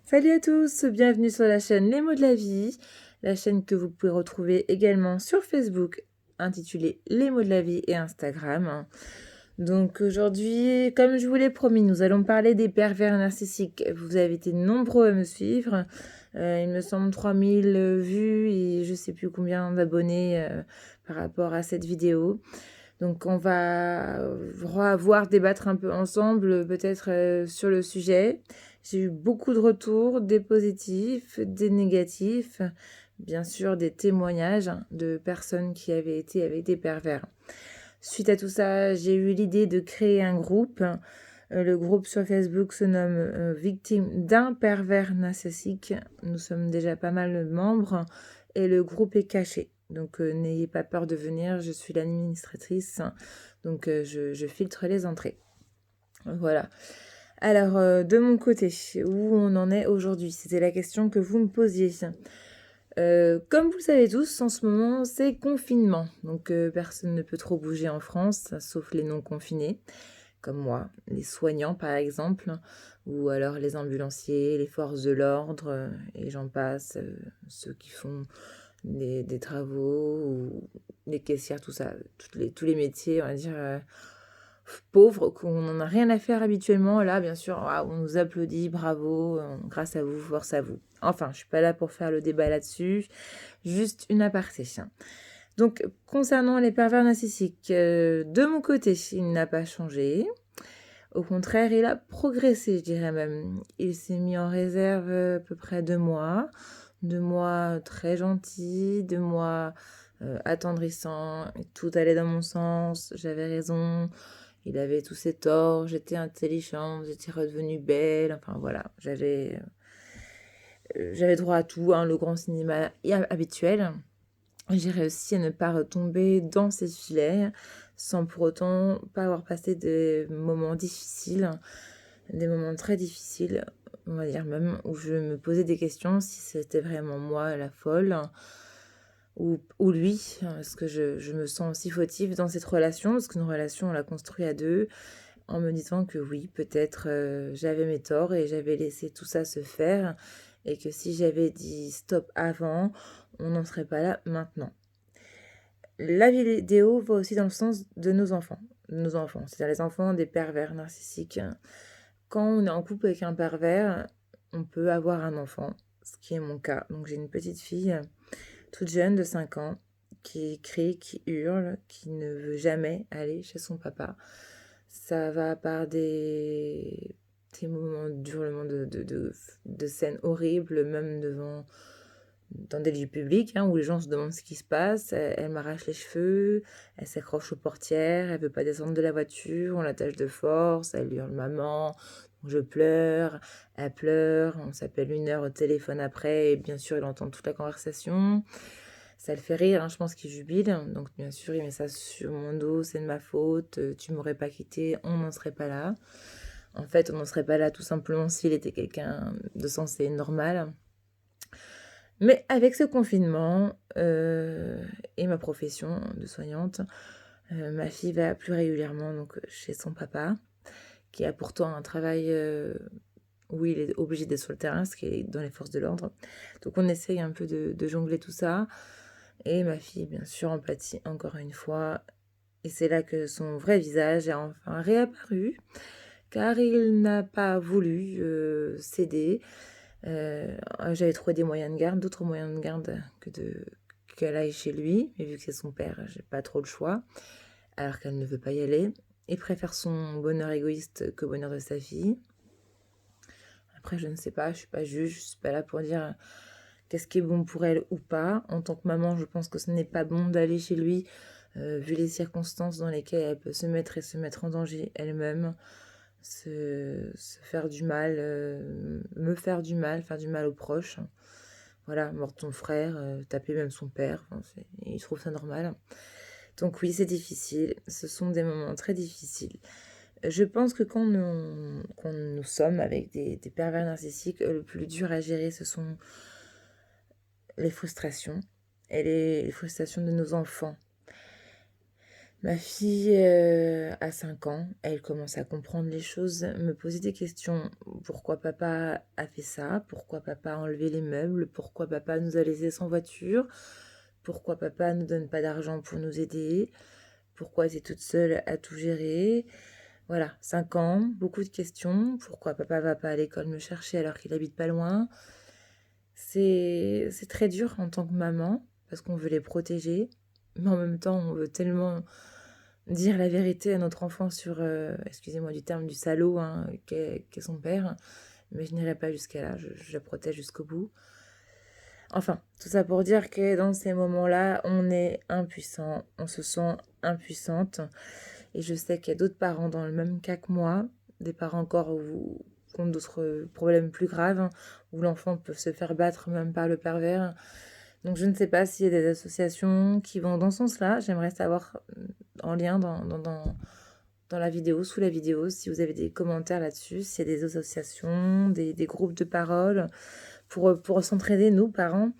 Salut à tous, bienvenue sur la chaîne Les mots de la vie, la chaîne que vous pouvez retrouver également sur Facebook, intitulée Les mots de la vie et Instagram. Donc aujourd'hui, comme je vous l'ai promis, nous allons parler des pervers narcissiques. Vous avez été nombreux à me suivre, il me semble 3000 vues et je sais plus combien d'abonnés par rapport à cette vidéo. Donc on va voir, débattre un peu ensemble, peut-être sur le sujet. J'ai eu beaucoup de retours, des positifs, des négatifs, bien sûr des témoignages de personnes qui avaient été avec des pervers. Suite à tout ça, j'ai eu l'idée de créer un groupe. Le groupe sur Facebook se nomme Victime d'un pervers narcissique. Nous sommes déjà pas mal de membres et le groupe est caché. Donc n'ayez pas peur de venir, je suis l'administratrice, donc je filtre les entrées. Voilà. Alors de mon côté, où on en est aujourd'hui? C'était la question que vous me posiez. Comme vous le savez tous, en ce moment, c'est confinement. Donc personne ne peut trop bouger en France, sauf les non-confinés, comme moi, les soignants par exemple, ou alors les ambulanciers, les forces de l'ordre, et j'en passe, ceux qui font des travaux, ou les caissières, tout ça, tous les métiers, on va dire, pauvres, qu'on n'en a rien à faire habituellement. Là, bien sûr, on nous applaudit, bravo, grâce à vous, force à vous. Enfin, je suis pas là pour faire le débat là-dessus, juste une aparté. Donc, concernant les pervers narcissiques, de mon côté, il n'a pas changé. Au contraire, il a progressé, je dirais même. Il s'est mis en réserve à peu près 2 mois. 2 mois très gentils, 2 mois attendrissants. Tout allait dans mon sens, j'avais raison. Il avait tous ses torts, j'étais intelligente, j'étais redevenue belle. Enfin voilà, j'avais droit à tout, hein, le grand cinéma habituel. J'ai réussi à ne pas retomber dans ces filets sans pour autant pas avoir passé des moments difficiles, des moments très difficiles, on va dire même, où je me posais des questions si c'était vraiment moi la folle ou lui, parce que je me sens aussi fautive dans cette relation, parce qu'une relation on l'a construit à deux, en me disant que oui, peut-être j'avais mes torts et j'avais laissé tout ça se faire, et que si j'avais dit stop avant, on n'en serait pas là maintenant. La vidéo va aussi dans le sens de nos enfants, c'est-à-dire les enfants des pervers narcissiques. Quand on est en couple avec un pervers, on peut avoir un enfant, ce qui est mon cas. Donc j'ai une petite fille toute jeune de 5 ans qui crie, qui hurle, qui ne veut jamais aller chez son papa. Ça va par des moments d'hurlement, de scènes horribles, même dans des lieux publics, hein, où les gens se demandent ce qui se passe. Elle m'arrache les cheveux, elle s'accroche aux portières, elle veut pas descendre de la voiture, on l'attache de force, elle hurle maman, je pleure, elle pleure, on s'appelle 1 heure au téléphone après, et bien sûr il entend toute la conversation. Ça le fait rire, hein, je pense qu'il jubile, donc bien sûr il met ça sur mon dos, c'est de ma faute, tu m'aurais pas quitté, on n'en serait pas là. En fait, on n'en serait pas là tout simplement s'il était quelqu'un de sensé normal. Mais avec ce confinement et ma profession de soignante, ma fille va plus régulièrement donc, chez son papa, qui a pourtant un travail où il est obligé d'être sur le terrain, ce qui est dans les forces de l'ordre. Donc on essaye un peu de jongler tout ça. Et ma fille, bien sûr, en pâtit encore une fois. Et c'est là que son vrai visage est enfin réapparu, car il n'a pas voulu céder. J'avais trouvé des moyens de garde, d'autres moyens de garde qu'elle aille chez lui, mais vu que c'est son père, j'ai pas trop le choix, alors qu'elle ne veut pas y aller. Il préfère son bonheur égoïste qu'au bonheur de sa fille. Après, je ne sais pas, je suis pas juge, je suis pas là pour dire qu'est-ce qui est bon pour elle ou pas. En tant que maman, je pense que ce n'est pas bon d'aller chez lui, vu les circonstances dans lesquelles elle peut se mettre et se mettre en danger elle-même, se faire du mal, me faire du mal aux proches. Voilà, mort ton frère, taper même son père, enfin, il trouve ça normal. Donc oui, c'est difficile, ce sont des moments très difficiles. Je pense que quand nous sommes avec des pervers narcissiques, le plus dur à gérer, ce sont les frustrations et les frustrations de nos enfants. Ma fille a 5 ans, elle commence à comprendre les choses, me poser des questions. Pourquoi papa a fait ça? Pourquoi papa a enlevé les meubles? Pourquoi papa nous a laissés sans voiture? Pourquoi papa ne donne pas d'argent pour nous aider? Pourquoi elle est toute seule à tout gérer? Voilà, 5 ans, beaucoup de questions. Pourquoi papa va pas à l'école me chercher alors qu'il habite pas loin? C'est très dur en tant que maman, parce qu'on veut les protéger, mais en même temps, on veut tellement dire la vérité à notre enfant sur, excusez-moi du terme, du salaud hein, qu'est son père, mais je n'irai pas jusqu'à là, je la protège jusqu'au bout. Enfin, tout ça pour dire que dans ces moments-là, on est impuissant, on se sent impuissante, et je sais qu'il y a d'autres parents dans le même cas que moi, des parents encore qui ont d'autres problèmes plus graves, hein, où l'enfant peut se faire battre même par le pervers. Donc je ne sais pas s'il y a des associations qui vont dans ce sens-là. J'aimerais savoir en lien dans la vidéo, sous la vidéo, si vous avez des commentaires là-dessus, s'il y a des associations, des groupes de parole pour s'entraider, nous, parents.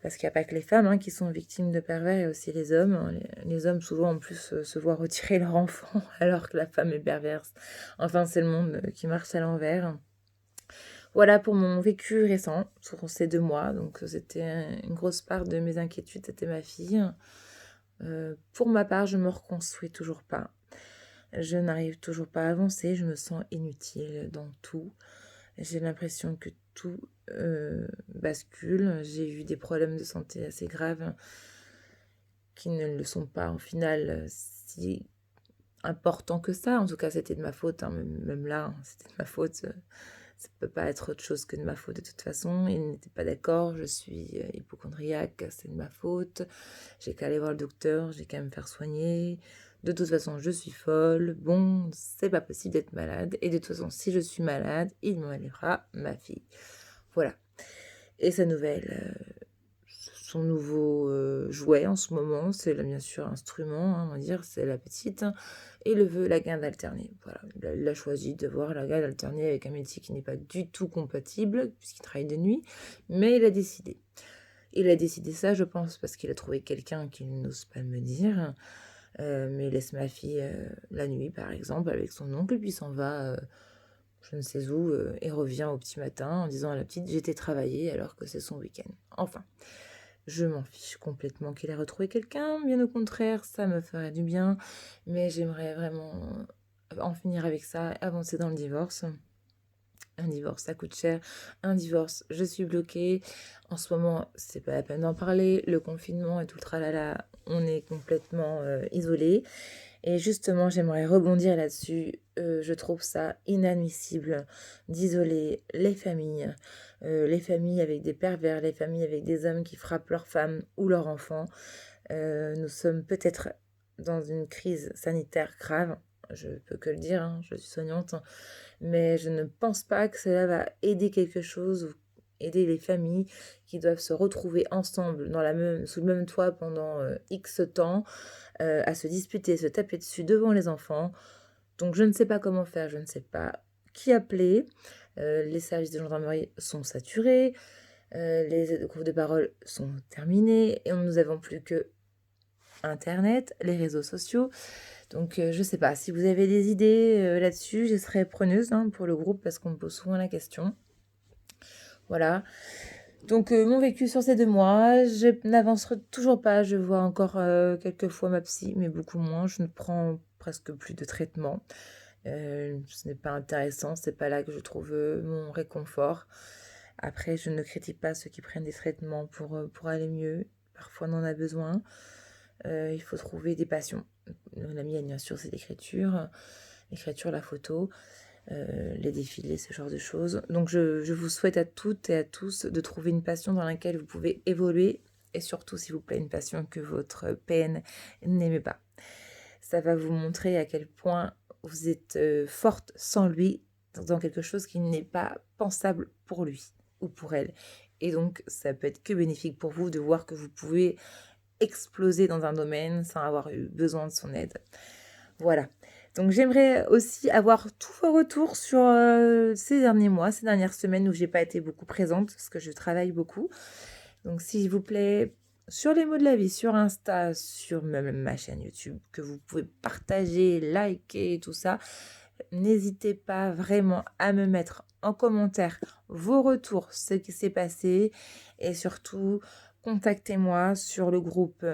Parce qu'il n'y a pas que les femmes hein, qui sont victimes de pervers, il y a aussi les hommes. Les hommes, souvent, en plus, se voient retirer leur enfant alors que la femme est perverse. Enfin, c'est le monde qui marche à l'envers. Voilà pour mon vécu récent sur ces 2 mois. Donc, c'était une grosse part de mes inquiétudes, c'était ma fille. Pour ma part, je me reconstruis toujours pas. Je n'arrive toujours pas à avancer. Je me sens inutile dans tout. J'ai l'impression que tout bascule. J'ai eu des problèmes de santé assez graves qui ne le sont pas, en final, si importants que ça. En tout cas, c'était de ma faute, hein, même là, hein, c'était de ma faute. Ça ne peut pas être autre chose que de ma faute de toute façon. Il n'était pas d'accord, je suis hypocondriaque, c'est de ma faute. J'ai qu'à aller voir le docteur, j'ai qu'à me faire soigner. De toute façon, je suis folle. Bon, c'est pas possible d'être malade. Et de toute façon, si je suis malade, il m'enlèvera ma fille. Voilà. Et sa nouvelle, son nouveau jouet en ce moment, c'est bien sûr instrument, hein, on va dire, c'est la petite, hein, et il veut la garde alternée. Voilà, il a choisi de voir la garde alternée avec un métier qui n'est pas du tout compatible, puisqu'il travaille de nuit, mais il a décidé. Il a décidé ça, je pense, parce qu'il a trouvé quelqu'un qui n'ose pas me dire, mais il laisse ma fille la nuit, par exemple, avec son oncle, puis s'en va je ne sais où, et revient au petit matin en disant à la petite j'étais travailler alors que c'est son week-end. Enfin, je m'en fiche complètement qu'il ait retrouvé quelqu'un, bien au contraire, ça me ferait du bien, mais j'aimerais vraiment en finir avec ça, avancer dans le divorce. Un divorce, ça coûte cher. Un divorce, je suis bloquée. En ce moment, c'est pas la peine d'en parler. Le confinement et tout le tralala, on est complètement isolés. Et justement, j'aimerais rebondir là-dessus. Je trouve ça inadmissible d'isoler les familles avec des pervers, les familles avec des hommes qui frappent leurs femmes ou leurs enfants. Nous sommes peut-être dans une crise sanitaire grave. Je peux que le dire, hein, je suis soignante, mais je ne pense pas que cela va aider quelque chose ou aider les familles qui doivent se retrouver ensemble sous le même toit pendant X temps, à se disputer, se taper dessus devant les enfants. Donc je ne sais pas comment faire, je ne sais pas qui appeler. Les services de gendarmerie sont saturés, les groupes de parole sont terminés et nous n'avons plus que Internet, les réseaux sociaux. Donc je ne sais pas, si vous avez des idées là-dessus, je serais preneuse hein, pour le groupe parce qu'on me pose souvent la question. Voilà. Donc mon vécu sur ces 2 mois, je n'avance toujours pas. Je vois encore quelques fois ma psy, mais beaucoup moins. Je ne prends presque plus de traitement. Ce n'est pas intéressant, c'est pas là que je trouve mon réconfort. Après, je ne critique pas ceux qui prennent des traitements pour aller mieux. Parfois, on en a besoin. Il faut trouver des passions. La mienne, bien sûr, c'est l'écriture, la photo, les défilés, ce genre de choses. Donc, je vous souhaite à toutes et à tous de trouver une passion dans laquelle vous pouvez évoluer et surtout, s'il vous plaît, une passion que votre PN n'aimait pas. Ça va vous montrer à quel point vous êtes forte sans lui dans quelque chose qui n'est pas pensable pour lui ou pour elle. Et donc, ça peut être que bénéfique pour vous de voir que vous pouvez exploser dans un domaine sans avoir eu besoin de son aide. Voilà. Donc j'aimerais aussi avoir tous vos retours sur ces derniers mois, ces dernières semaines où j'ai pas été beaucoup présente parce que je travaille beaucoup. Donc s'il vous plaît, sur les mots de la vie, sur Insta, sur même ma chaîne YouTube, que vous pouvez partager, liker, tout ça. N'hésitez pas vraiment à me mettre en commentaire vos retours, ce qui s'est passé et surtout contactez-moi sur le groupe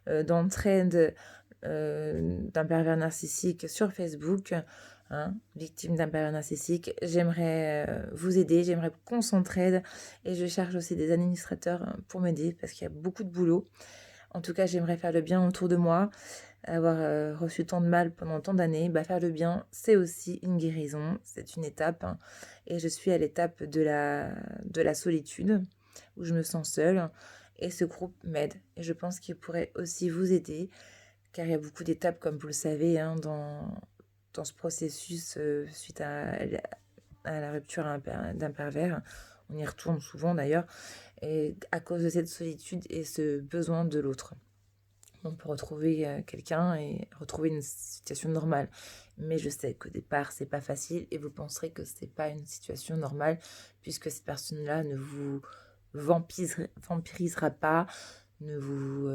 d'entraide d'un pervers narcissique sur Facebook, hein, victime d'un pervers narcissique. J'aimerais vous aider, j'aimerais qu'on s'entraide et je cherche aussi des administrateurs pour m'aider parce qu'il y a beaucoup de boulot. En tout cas, j'aimerais faire le bien autour de moi, avoir reçu tant de mal pendant tant d'années. Faire le bien, c'est aussi une guérison, c'est une étape, hein. Et je suis à l'étape de la solitude, où je me sens seule. Et ce groupe m'aide. Et je pense qu'il pourrait aussi vous aider, car il y a beaucoup d'étapes, comme vous le savez, hein, dans ce processus suite à la rupture d'un pervers. On y retourne souvent d'ailleurs, et à cause de cette solitude et ce besoin de l'autre. On peut retrouver quelqu'un et retrouver une situation normale. Mais je sais qu'au départ, c'est pas facile et vous penserez que c'est pas une situation normale puisque cette personne-là ne vous vampirisera pas, ne vous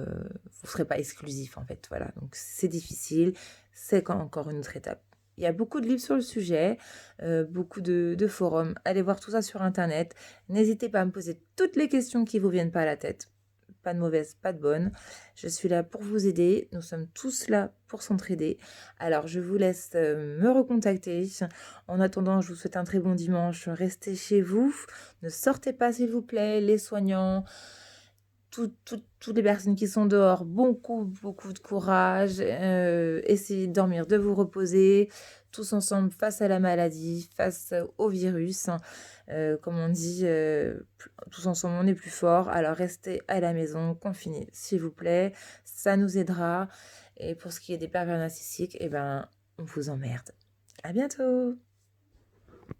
serez pas exclusif en fait. Voilà, donc c'est difficile, c'est encore une autre étape. Il y a beaucoup de livres sur le sujet, beaucoup de forums. Allez voir tout ça sur Internet. N'hésitez pas à me poser toutes les questions qui vous viennent pas à la tête. Pas de mauvaise, pas de bonne. Je suis là pour vous aider. Nous sommes tous là pour s'entraider. Alors, je vous laisse me recontacter. En attendant, je vous souhaite un très bon dimanche. Restez chez vous. Ne sortez pas, s'il vous plaît. Les soignants, toutes les personnes qui sont dehors, beaucoup de courage. Essayez de dormir, de vous reposer. Tous ensemble face à la maladie, face au virus. Comme on dit, tous ensemble, on est plus fort. Alors, restez à la maison, confinés, s'il vous plaît. Ça nous aidera. Et pour ce qui est des pervers narcissiques, on vous emmerde. À bientôt!